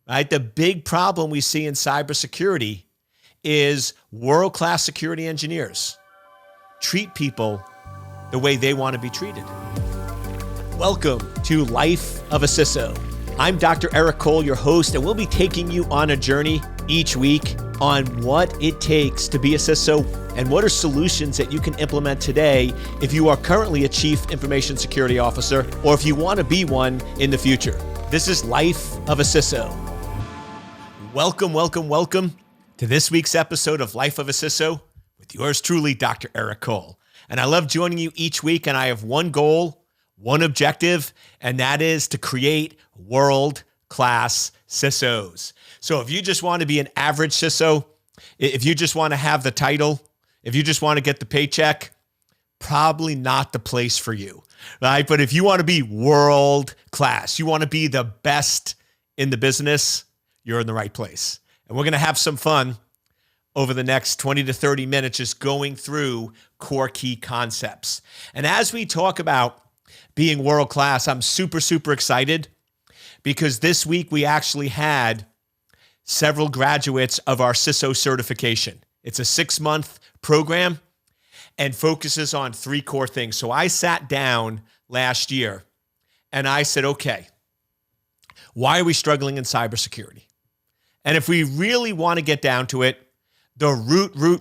right? The big problem we see in cybersecurity is world-class security engineers treat people the way they want to be treated. Welcome to Life of a CISO. I'm Dr. Eric Cole, your host, and we'll be taking you on a journey each week on what it takes to be a CISO and what are solutions that you can implement today if you are currently a Chief Information Security Officer or if you want to be one in the future. This is Life of a CISO. Welcome to this week's episode of Life of a CISO with yours truly, Dr. Eric Cole. And I love joining you each week, and I have one goal, one objective, and that is to create world-class CISOs. So if you just want to be an average CISO, if you just want to have the title, if you just want to get the paycheck, probably not the place for you, right? But if you want to be world-class, you want to be the best in the business, you're in the right place. And we're going to have some fun over the next 20 to 30 minutes just going through core key concepts. And as we talk about being world-class, I'm super excited because this week we actually had several graduates of our CISO certification. It's a 6-month program and focuses on 3 core things. So I sat down last year and I said, okay, why are we struggling in cybersecurity? And if we really want to get down to it, the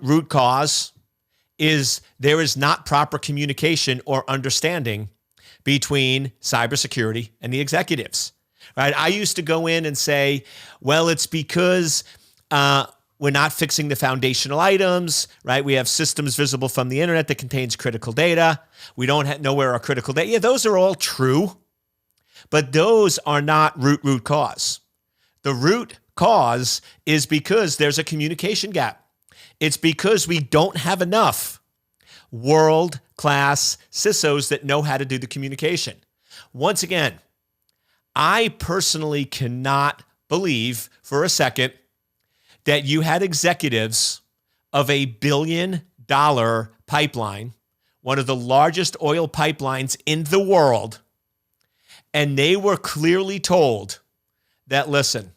root cause is there is not proper communication or understanding between cybersecurity and the executives, right? I used to go in and say, well, it's because we're not fixing the foundational items, right? We have systems visible from the internet that contains critical data. We don't know where our critical data. Yeah, those are all true, but those are not root cause. The root cause is because there's a communication gap. It's because we don't have enough world-class CISOs that know how to do the communication. Once again, I personally cannot believe for a second that you had executives of $1 billion pipeline, one of the largest oil pipelines in the world, and they were clearly told that, listen,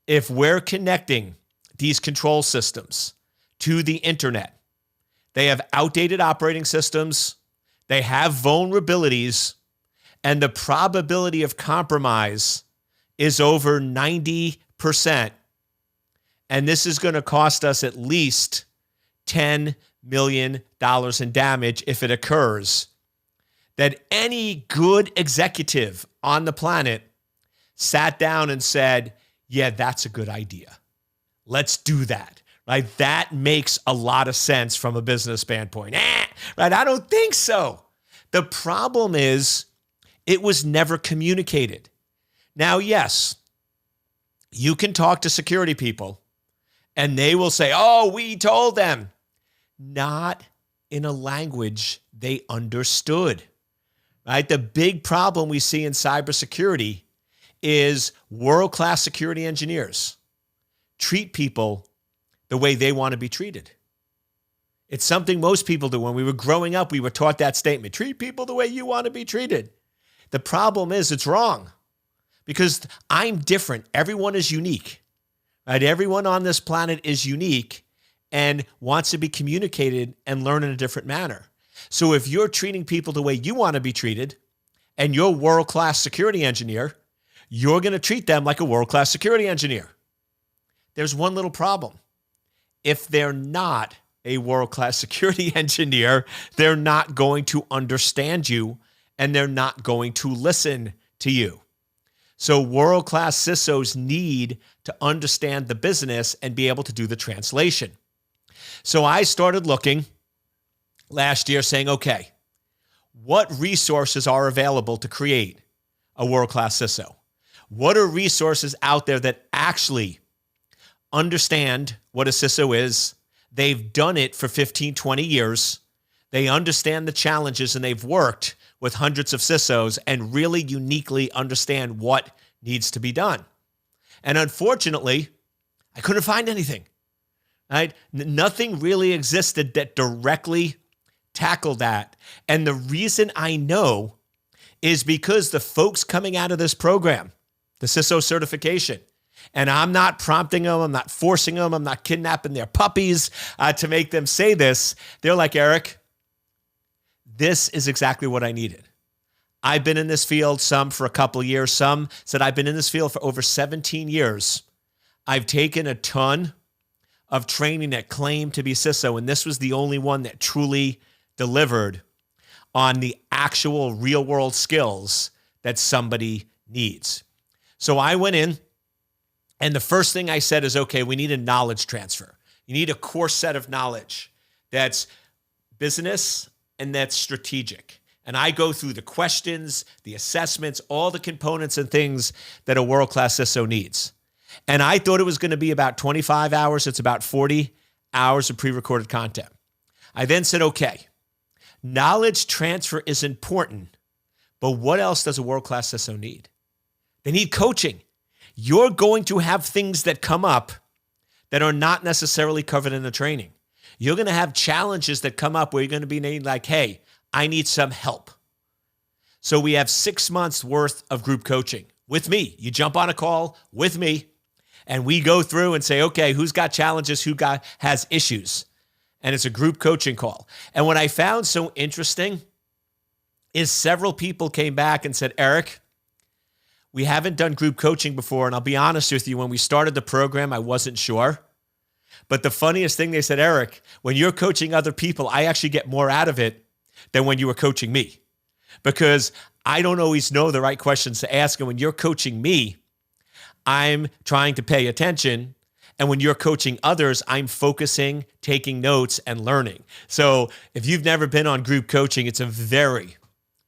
if we're connecting these control systems to the internet, they have outdated operating systems, they have vulnerabilities, and the probability of compromise is over 90%. And this is going to cost us at least $10 million in damage if it occurs. That any good executive on the planet sat down and said, yeah, that's a good idea. Let's do that, right? That makes a lot of sense from a business standpoint. Right? I don't think so. The problem is it was never communicated. Now, yes, you can talk to security people and they will say, oh, we told them. Not in a language they understood, right? The big problem we see in cybersecurity is world-class security engineers treat people the way they want to be treated. It's something most people do. When we were growing up, we were taught that statement, treat people the way you want to be treated. The problem is it's wrong because I'm different. Everyone is unique, right? Everyone on this planet is unique and wants to be communicated and learn in a different manner. So if you're treating people the way you want to be treated and you're a world-class security engineer, you're going to treat them like a world-class security engineer. There's one little problem. If they're not a world-class security engineer, they're not going to understand you and they're not going to listen to you. So world-class CISOs need to understand the business and be able to do the translation. So I started looking last year saying, okay, what resources are available to create a world-class CISO? What are resources out there that actually understand what a CISO is? They've done it for 15, 20 years. They understand the challenges and they've worked with hundreds of CISOs and really uniquely understand what needs to be done. And unfortunately, I couldn't find anything. Right? Nothing really existed that directly tackled that. And the reason I know is because the folks coming out of this program, the CISO certification, And I'm not prompting them. I'm not forcing them. I'm not kidnapping their puppies to make them say this. They're like, Eric, this is exactly what I needed. I've been in this field, some for a couple of years. Some said I've been in this field for over 17 years. I've taken a ton of training that claimed to be CISO, and this was the only one that truly delivered on the actual real-world skills that somebody needs. So I went in, and the first thing I said is, okay, we need a knowledge transfer. You need a core set of knowledge that's business and that's strategic. And I go through the questions, the assessments, all the components and things that a world-class CISO needs. And I thought it was going to be about 25 hours. It's about 40 hours of pre-recorded content. I then said, okay, knowledge transfer is important, but what else does a world-class CISO need? They need coaching. You're going to have things that come up that are not necessarily covered in the training. You're going to have challenges that come up where you're going to be like, hey, I need some help. So we have 6 months worth of group coaching with me. You jump on a call with me and we go through and say, okay, who's got challenges, who has issues? And it's a group coaching call. And what I found so interesting is several people came back and said, Eric, we haven't done group coaching before. And I'll be honest with you, when we started the program, I wasn't sure. But the funniest thing, they said, Eric, when you're coaching other people, I actually get more out of it than when you were coaching me, because I don't always know the right questions to ask. And when you're coaching me, I'm trying to pay attention. And when you're coaching others, I'm focusing, taking notes, and learning. So if you've never been on group coaching, it's a very,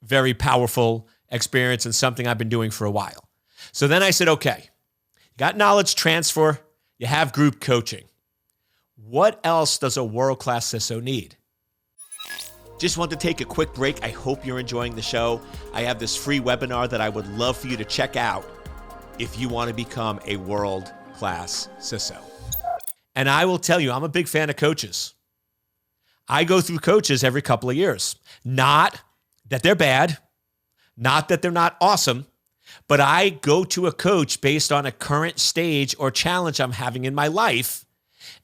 very powerful experience and something I've been doing for a while. So then I said, okay, you got knowledge transfer, you have group coaching. What else does a world-class CISO need? Just want to take a quick break. I hope you're enjoying the show. I have this free webinar that I would love for you to check out if you want to become a world-class CISO. And I will tell you, I'm a big fan of coaches. I go through coaches every couple of years. Not that they're bad, not that they're not awesome, but I go to a coach based on a current stage or challenge I'm having in my life.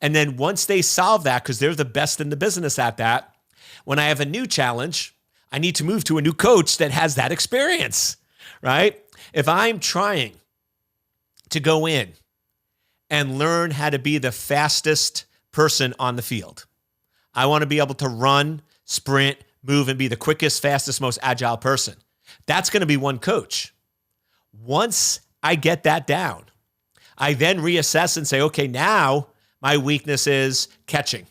And then once they solve that, because they're the best in the business at that, when I have a new challenge, I need to move to a new coach that has that experience, right? If I'm trying to go in and learn how to be the fastest person on the field, I want to be able to run, sprint, move, and be the quickest, fastest, most agile person. That's going to be one coach. Once I get that down, I then reassess and say, okay, now my weakness is catching.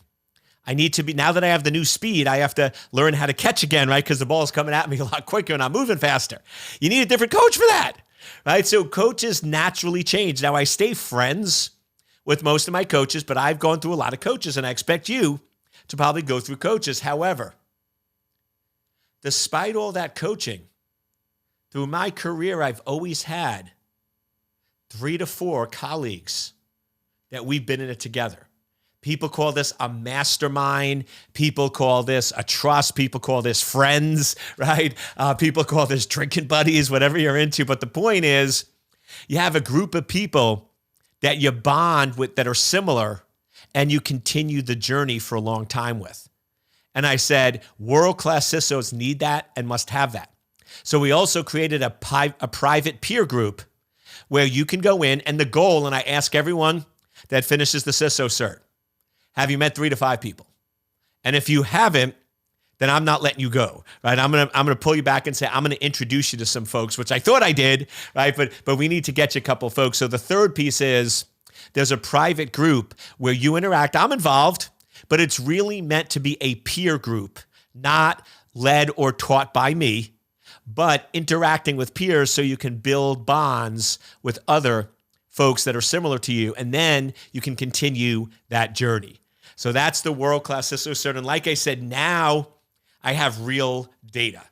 I need to be, now that I have the new speed, I have to learn how to catch again, right? Because the ball is coming at me a lot quicker and I'm moving faster. You need a different coach for that, right? So coaches naturally change. Now I stay friends with most of my coaches, but I've gone through a lot of coaches and I expect you to probably go through coaches. However, despite all that coaching, through my career, I've always had 3 to 4 colleagues that we've been in it together. People call this a mastermind. People call this a trust. People call this friends, right? People call this drinking buddies, whatever you're into. But the point is, you have a group of people that you bond with that are similar, and you continue the journey for a long time with. And I said, world-class CISOs need that and must have that. So we also created a private peer group where you can go in, and the goal, and I ask everyone that finishes the CISO cert, have you met 3 to 5 people? And if you haven't, then I'm not letting you go, right? I'm gonna pull you back and say, I'm gonna introduce you to some folks, which I thought I did, right? But we need to get you a couple folks. So the third piece is there's a private group where you interact. I'm involved, but it's really meant to be a peer group, not led or taught by me, but interacting with peers so you can build bonds with other folks that are similar to you, and then you can continue that journey. So that's the world-class CISO cert. And like I said, now I have real data.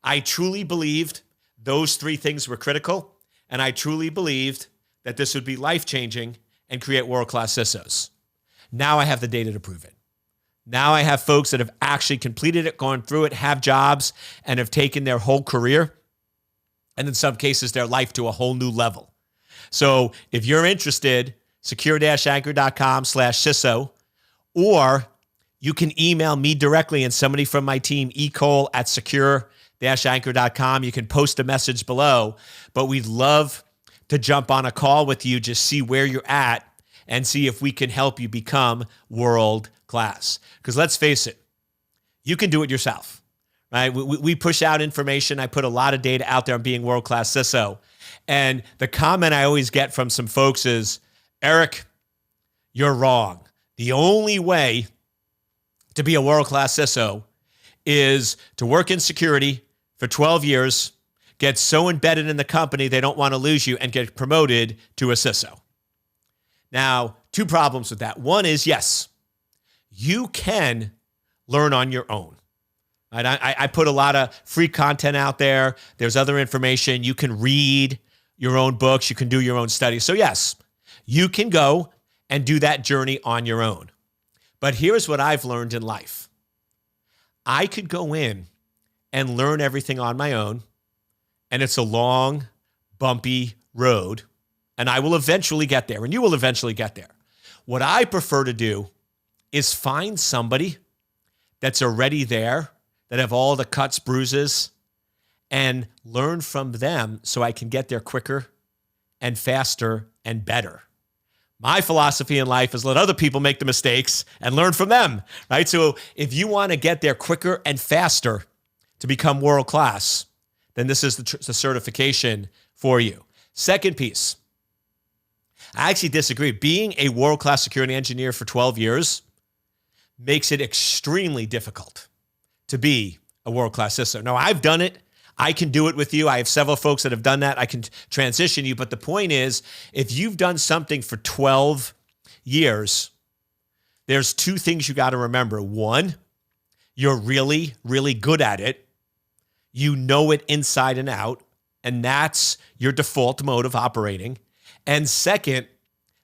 I truly believed those 3 things were critical, and I truly believed that this would be life-changing and create world-class CISOs. Now I have the data to prove it. Now I have folks that have actually completed it, gone through it, have jobs, and have taken their whole career, and in some cases, their life to a whole new level. So if you're interested, secure-anchor.com/CISO, or you can email me directly and somebody from my team, ecole@secure-anchor.com. You can post a message below, but we'd love to jump on a call with you, just see where you're at and see if we can help you become world class. Because let's face it, you can do it yourself, right? We push out information. I put a lot of data out there on being world class CISO. And the comment I always get from some folks is, Eric, you're wrong. The only way to be a world-class CISO is to work in security for 12 years, get so embedded in the company they don't want to lose you, and get promoted to a CISO. Now, two problems with that. One is, yes, you can learn on your own. Right? I put a lot of free content out there. There's other information. You can read your own books. You can do your own studies. So yes, you can go and do that journey on your own. But here's what I've learned in life. I could go in and learn everything on my own, and it's a long, bumpy road, and I will eventually get there, and you will eventually get there. What I prefer to do is find somebody that's already there, that have all the cuts, bruises, and learn from them so I can get there quicker and faster and better. My philosophy in life is let other people make the mistakes and learn from them, right? So if you want to get there quicker and faster to become world class, then this is the certification for you. Second piece, I actually disagree. Being a world-class security engineer for 12 years makes it extremely difficult to be a world-class CISO. Now, I've done it. I can do it with you. I have several folks that have done that. I can transition you. But the point is, if you've done something for 12 years, there's two things you got to remember. One, you're really, really good at it. You know it inside and out, and that's your default mode of operating. And second,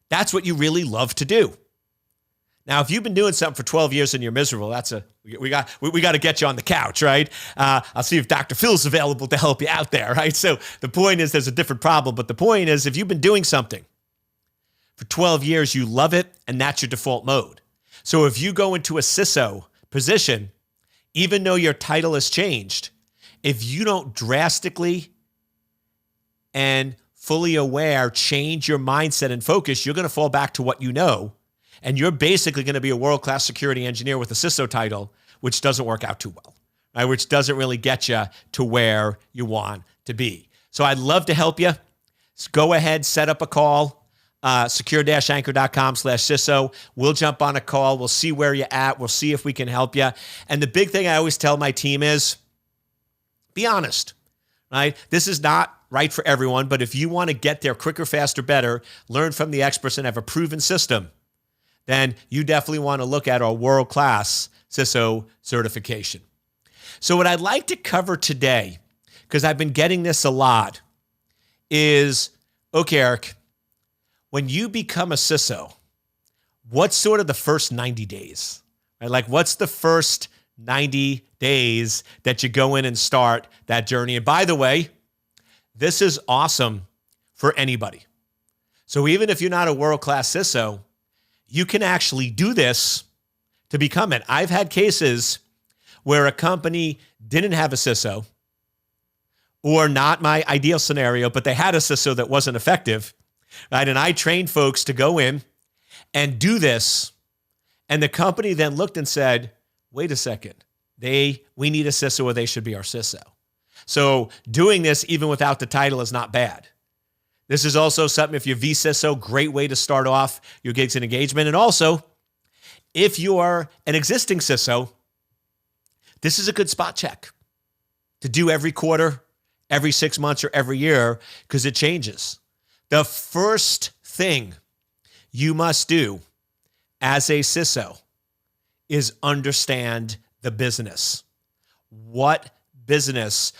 that's what you really love to do. Now, if you've been doing something for 12 years and you're miserable, we got to get you on the couch, right? I'll see if Dr. Phil's available to help you out there, right? So the point is there's a different problem, but the point is if you've been doing something for 12 years, you love it, and that's your default mode. So if you go into a CISO position, even though your title has changed, if you don't drastically and fully aware change your mindset and focus, you're going to fall back to what you know. And you're basically going to be a world-class security engineer with a CISO title, which doesn't work out too well, right? Which doesn't really get you to where you want to be. So I'd love to help you. Go ahead, set up a call, secure-anchor.com/CISO. We'll jump on a call. We'll see where you're at. We'll see if we can help you. And the big thing I always tell my team is be honest, right? This is not right for everyone, but if you want to get there quicker, faster, better, learn from the experts and have a proven system, then you definitely want to look at our world-class CISO certification. So what I'd like to cover today, because I've been getting this a lot, is, okay, Eric, when you become a CISO, what's sort of the first 90 days? Right? Like, what's the first 90 days that you go in and start that journey? And by the way, this is awesome for anybody. So even if you're not a world-class CISO, you can actually do this to become it. I've had cases where a company didn't have a CISO, or not my ideal scenario, but they had a CISO that wasn't effective, right? And I trained folks to go in and do this. And the company then looked and said, wait a second, we need a CISO, or they should be our CISO. So doing this even without the title is not bad. This is also something, if you're vCISO, great way to start off your gigs and engagement. And also, if you are an existing CISO, this is a good spot check to do every quarter, every 6 months, or every year, because it changes. The first thing you must do as a CISO is understand the business. What business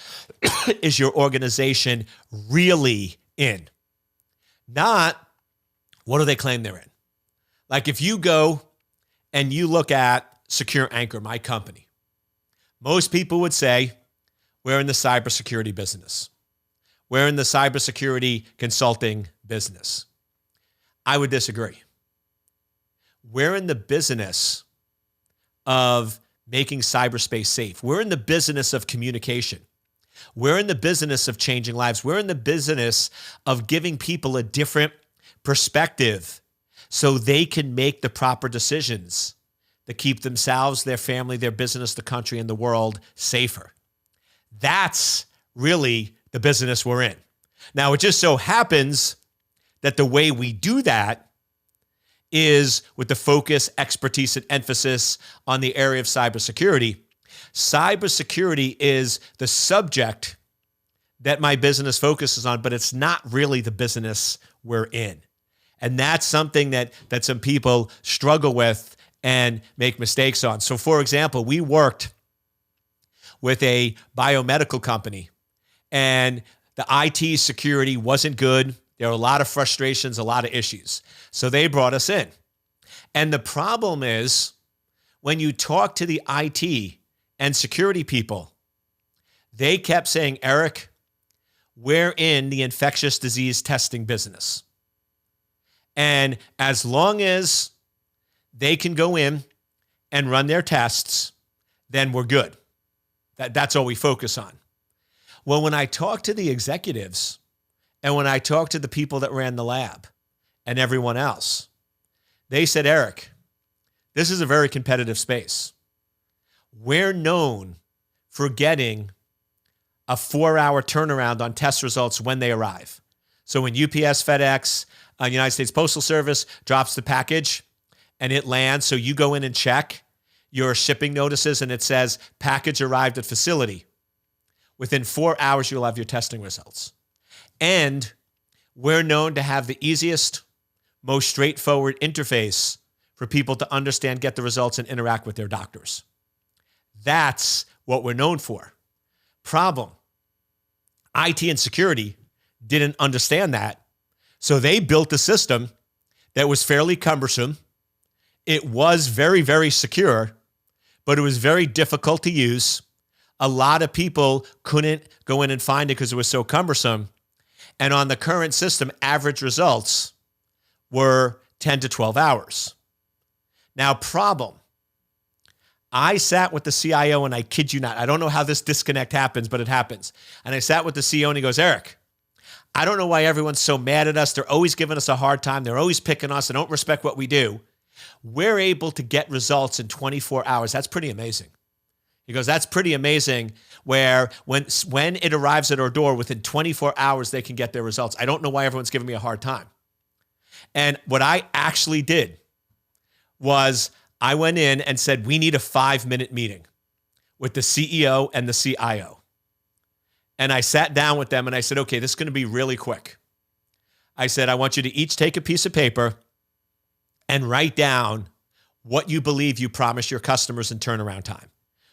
is your organization really in? Not what do they claim they're in. Like if you go and you look at Secure Anchor, my company, most people would say we're in the cybersecurity business. We're in the cybersecurity consulting business. I would disagree. We're in the business of making cyberspace safe. We're in the business of communication. We're in the business of changing lives. We're in the business of giving people a different perspective so they can make the proper decisions that keep themselves, their family, their business, the country, and the world safer. That's really the business we're in. Now, it just so happens that the way we do that is with the focus, expertise, and emphasis on the area of cybersecurity. Cybersecurity is the subject that my business focuses on, but it's not really the business we're in. And that's something that some people struggle with and make mistakes on. So for example, we worked with a biomedical company and the IT security wasn't good. There were a lot of frustrations, a lot of issues. So they brought us in. And the problem is when you talk to the IT and security people, they kept saying, Eric, we're in the infectious disease testing business. And as long as they can go in and run their tests, then we're good. That's all we focus on. Well, when I talk to the executives and when I talk to the people that ran the lab and everyone else, they said, Eric, this is a very competitive space. We're known for getting a 4-hour turnaround on test results when they arrive. So when UPS, FedEx, United States Postal Service drops the package and it lands, so you go in and check your shipping notices and it says package arrived at facility. Within 4 hours, you'll have your testing results. And we're known to have the easiest, most straightforward interface for people to understand, get the results, and interact with their doctors. That's what we're known for. Problem: IT and security didn't understand that. So they built a system that was fairly cumbersome. It was very, very secure, but it was very difficult to use. A lot of people couldn't go in and find it because it was so cumbersome. And on the current system, average results were 10 to 12 hours. Now, problem: I sat with the CIO, and I kid you not, I don't know how this disconnect happens, but it happens. And I sat with the CEO and he goes, Eric, I don't know why everyone's so mad at us. They're always giving us a hard time. They're always picking us. They don't respect what we do. We're able to get results in 24 hours. That's pretty amazing. He goes, that's pretty amazing, where when it arrives at our door, within 24 hours, they can get their results. I don't know why everyone's giving me a hard time. And what I actually did was I went in and said, we need a 5-minute meeting with the CEO and the CIO. And I sat down with them and I said, okay, this is going to be really quick. I said, I want you to each take a piece of paper and write down what you believe you promise your customers in turnaround time.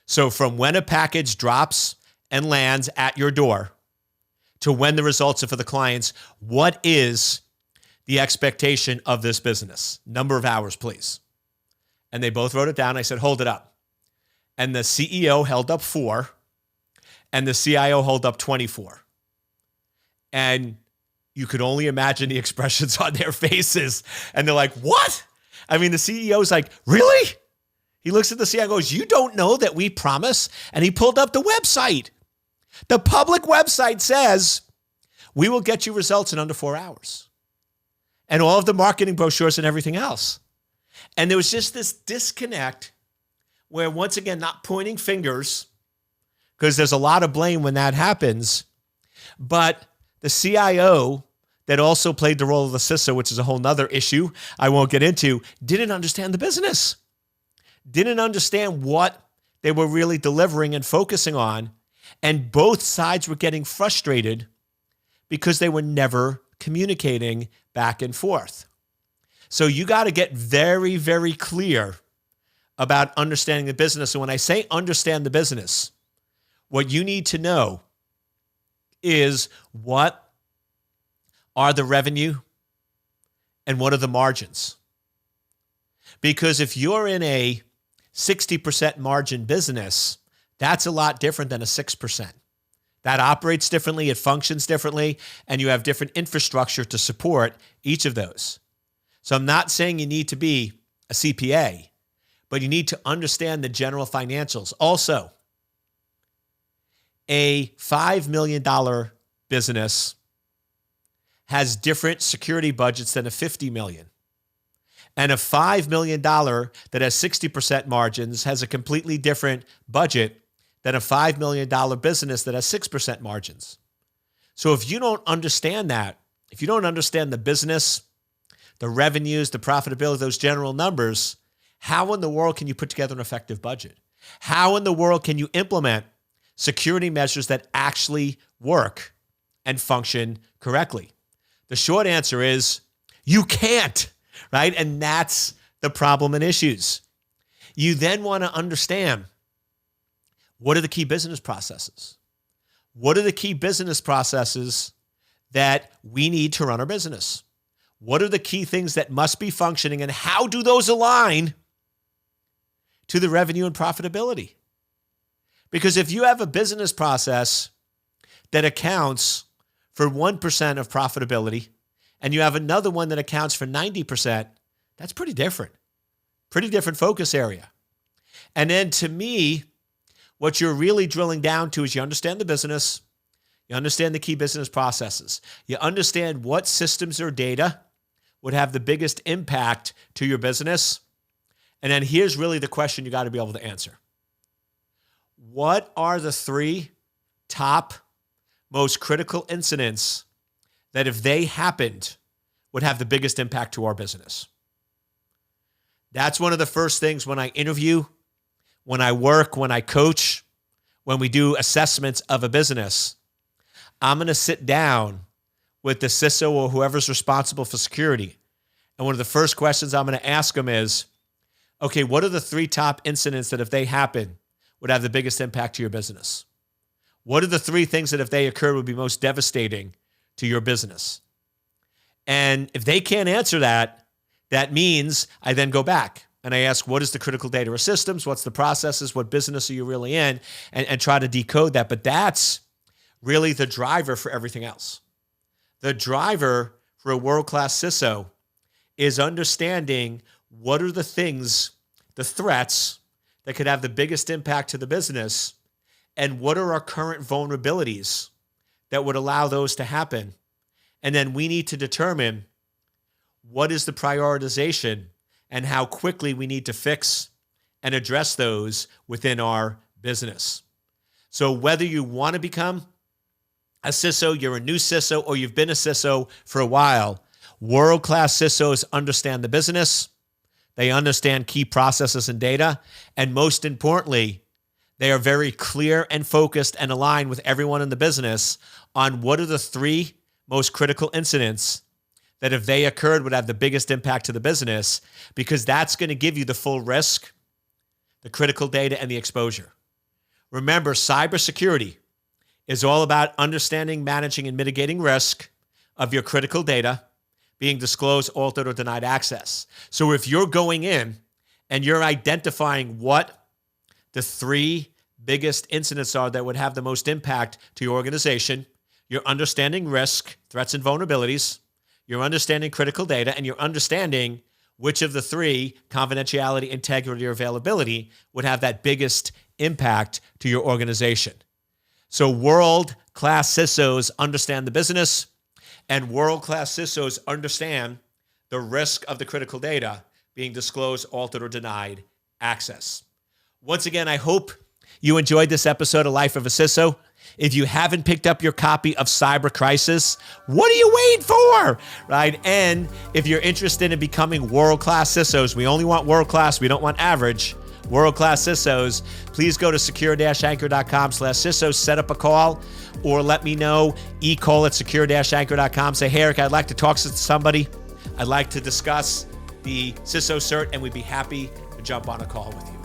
So from when a package drops and lands at your door to when the results are for the clients, what is the expectation of this business? Number of hours, please. And they both wrote it down. I said, hold it up. And the CEO held up 4 and the CIO held up 24. And you could only imagine the expressions on their faces. And they're like, what? I mean, the CEO's like, really? He looks at the CIO and goes, you don't know that we promise? And he pulled up the website. The public website says, we will get you results in under 4 hours. And all of the marketing brochures and everything else. And there was just this disconnect where, once again, not pointing fingers, because there's a lot of blame when that happens, but the CIO that also played the role of the CISO, which is a whole nother issue I won't get into, didn't understand the business, didn't understand what they were really delivering and focusing on, and both sides were getting frustrated because they were never communicating back and forth. So you got to get very, very clear about understanding the business. And when I say understand the business, what you need to know is what are the revenue and what are the margins. Because if you're in a 60% margin business, that's a lot different than a 6%. That operates differently, it functions differently, and you have different infrastructure to support each of those. So I'm not saying you need to be a CPA, but you need to understand the general financials. Also, a $5 million business has different security budgets than a $50 million. And a $5 million that has 60% margins has a completely different budget than a $5 million business that has 6% margins. So if you don't understand that, if you don't understand the business, the revenues, the profitability, those general numbers, how in the world can you put together an effective budget? How in the world can you implement security measures that actually work and function correctly? The short answer is you can't, right? And that's the problem and issues. You then want to understand, what are the key business processes? What are the key business processes that we need to run our business? What are the key things that must be functioning, and how do those align to the revenue and profitability? Because if you have a business process that accounts for 1% of profitability and you have another one that accounts for 90%, that's pretty different focus area. And then to me, what you're really drilling down to is you understand the business, you understand the key business processes, you understand what systems or data would have the biggest impact to your business. And then here's really the question you got to be able to answer. What are the 3 top most critical incidents that, if they happened, would have the biggest impact to our business? That's one of the first things when I interview, when I work, when I coach, when we do assessments of a business. I'm going to sit down with the CISO or whoever's responsible for security. And one of the first questions I'm going to ask them is, okay, what are the 3 top incidents that, if they happen, would have the biggest impact to your business? What are the 3 things that, if they occurred, would be most devastating to your business? And if they can't answer that, that means I then go back and I ask, what is the critical data or systems? What's the processes? What business are you really in? And try to decode that. But that's really the driver for everything else. The driver for a world-class CISO is understanding what are the things, the threats that could have the biggest impact to the business, and what are our current vulnerabilities that would allow those to happen. And then we need to determine what is the prioritization and how quickly we need to fix and address those within our business. So whether you want to become a CISO, you're a new CISO, or you've been a CISO for a while, world-class CISOs understand the business, they understand key processes and data, and most importantly, they are very clear and focused and aligned with everyone in the business on what are the 3 most critical incidents that, if they occurred, would have the biggest impact to the business, because that's going to give you the full risk, the critical data, and the exposure. Remember, cybersecurity is all about understanding, managing, and mitigating risk of your critical data being disclosed, altered, or denied access. So if you're going in and you're identifying what the 3 biggest incidents are that would have the most impact to your organization, you're understanding risk, threats, and vulnerabilities, you're understanding critical data, and you're understanding which of the 3, confidentiality, integrity, or availability, would have that biggest impact to your organization. So world-class CISOs understand the business, and world-class CISOs understand the risk of the critical data being disclosed, altered, or denied access. Once again, I hope you enjoyed this episode of Life of a CISO. If you haven't picked up your copy of Cyber Crisis, what are you waiting for? Right? And if you're interested in becoming world-class CISOs, we only want world-class, we don't want average, world-class CISOs, please go to secure-anchor.com/CISO, set up a call, or let me know, ecall@secure-anchor.com. Say, hey, Eric, I'd like to talk to somebody. I'd like to discuss the CISO cert, and we'd be happy to jump on a call with you.